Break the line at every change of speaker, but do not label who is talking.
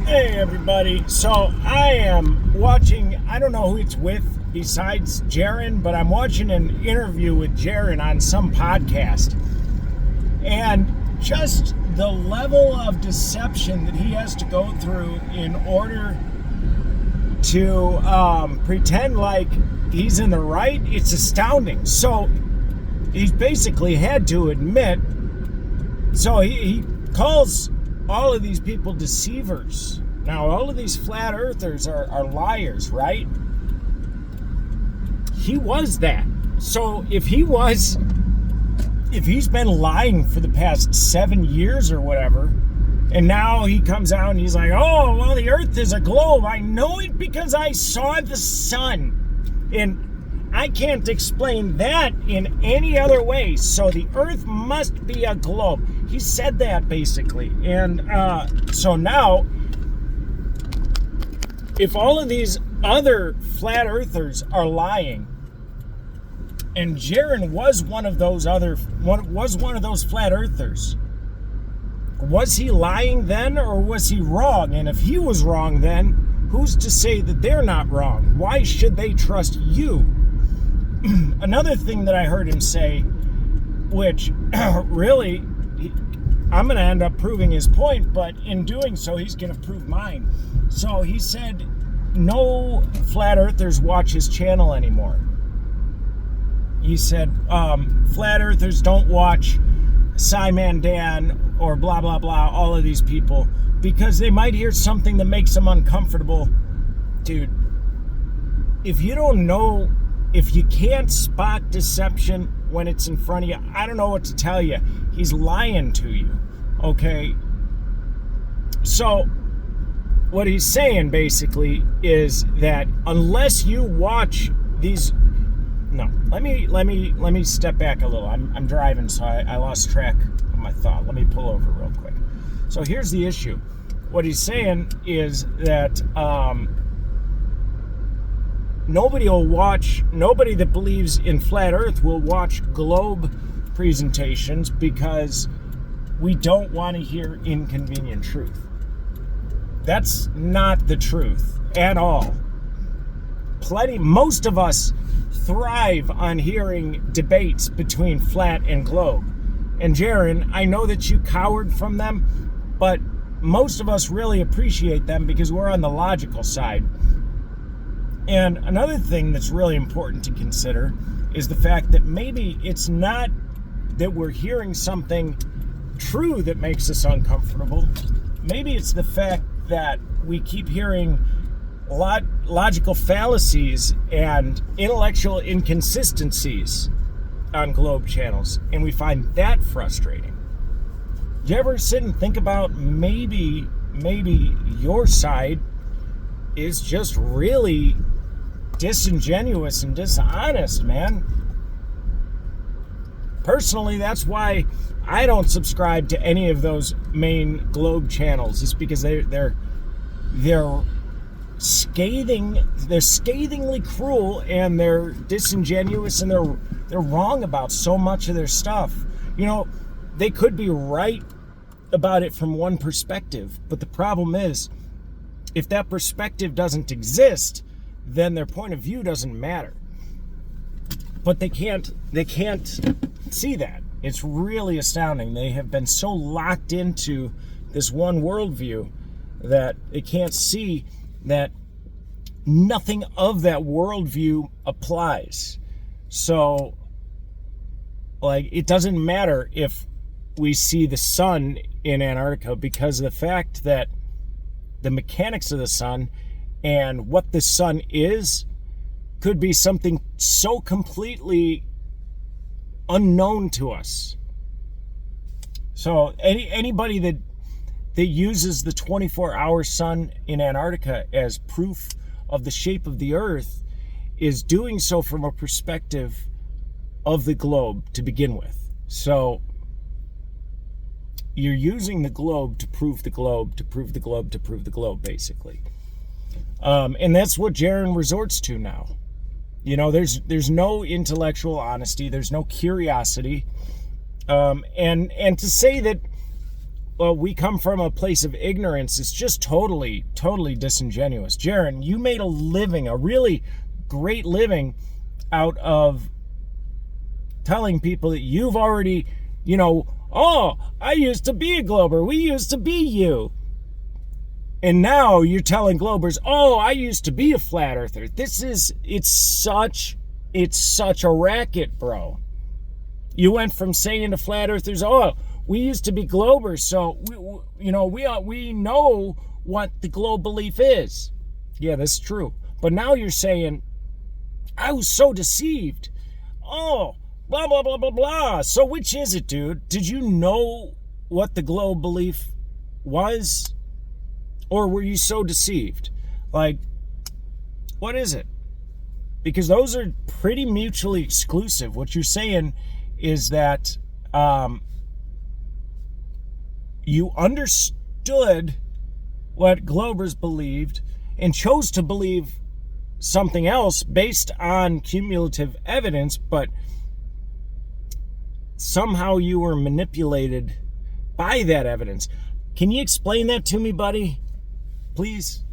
Hey everybody, so I am watching, I don't know who it's with besides Jaron, but I'm watching an interview with Jaron on some podcast. And just the level of deception that he has to go through in order to pretend like he's in the right, it's astounding. So he's basically had to admit, so he calls all of these people deceivers. Now, all of these flat earthers are liars, right? He was that. So if he's been lying for the past 7 years or whatever, and now he comes out and he's like, oh, well, the earth is a globe. I know it because I saw the sun. And I can't explain that in any other way. So the earth must be a globe. He said that basically. And so now, if all of these other flat earthers are lying, and Jaron was one of those flat earthers, was he lying then or was he wrong? And if he was wrong then, who's to say that they're not wrong? Why should they trust you? Another thing that I heard him say, which really, I'm going to end up proving his point, but in doing so, he's going to prove mine. So he said, no flat earthers watch his channel anymore. He said, flat earthers don't watch Simon Dan or blah, blah, blah, all of these people, because they might hear something that makes them uncomfortable. Dude, if you don't know, if you can't spot deception when it's in front of you, I don't know what to tell you. He's lying to you, okay? So what he's saying basically is that unless you watch these, no, let me step back a little. I'm driving, so I lost track of my thought. Let me pull over real quick. So here's the issue. What he's saying is that nobody that believes in flat earth will watch globe presentations because we don't want to hear inconvenient truth. That's not the truth at all. Most of us thrive on hearing debates between flat and globe. And Jaron, I know that you cowered from them, but most of us really appreciate them because we're on the logical side. And another thing that's really important to consider is the fact that maybe it's not that we're hearing something true that makes us uncomfortable. Maybe it's the fact that we keep hearing logical fallacies and intellectual inconsistencies on globe channels, and we find that frustrating. Do you ever sit and think about maybe your side is just really disingenuous and dishonest, man? Personally, that's why I don't subscribe to any of those main globe channels. It's because they're scathingly cruel, and they're disingenuous, and they're wrong about so much of their stuff. You know, they could be right about it from one perspective, but the problem is, if that perspective doesn't exist, then their point of view doesn't matter. But they can't see that. It's really astounding. They have been so locked into this one worldview that they can't see that nothing of that worldview applies. So, like, it doesn't matter if we see the sun in Antarctica, because of the fact that the mechanics of the sun and what the sun is could be something so completely unknown to us. So anybody that uses the 24-hour sun in Antarctica as proof of the shape of the earth is doing so from a perspective of the globe to begin with. So you're using the globe to prove the globe, to prove the globe, to prove the globe, basically. And that's what Jaron resorts to now. You know, there's no intellectual honesty. There's no curiosity. And to say that well, we come from a place of ignorance. It's just totally, totally disingenuous. Jaron, you made a living, a really great living out of telling people that you've already, oh, I used to be a Glober. We used to be you. And now you're telling Globers, oh, I used to be a flat earther. It's such a racket, bro. You went from saying to flat earthers, oh, we used to be Globers, so we know what the globe belief is. Yeah, that's true. But now you're saying, I was so deceived. Oh, blah, blah, blah, blah, blah. So which is it, dude? Did you know what the globe belief was? Or were you so deceived? Like, what is it? Because those are pretty mutually exclusive. What you're saying is that you understood what Globers believed and chose to believe something else based on cumulative evidence, but somehow you were manipulated by that evidence. Can you explain that to me, buddy? Please?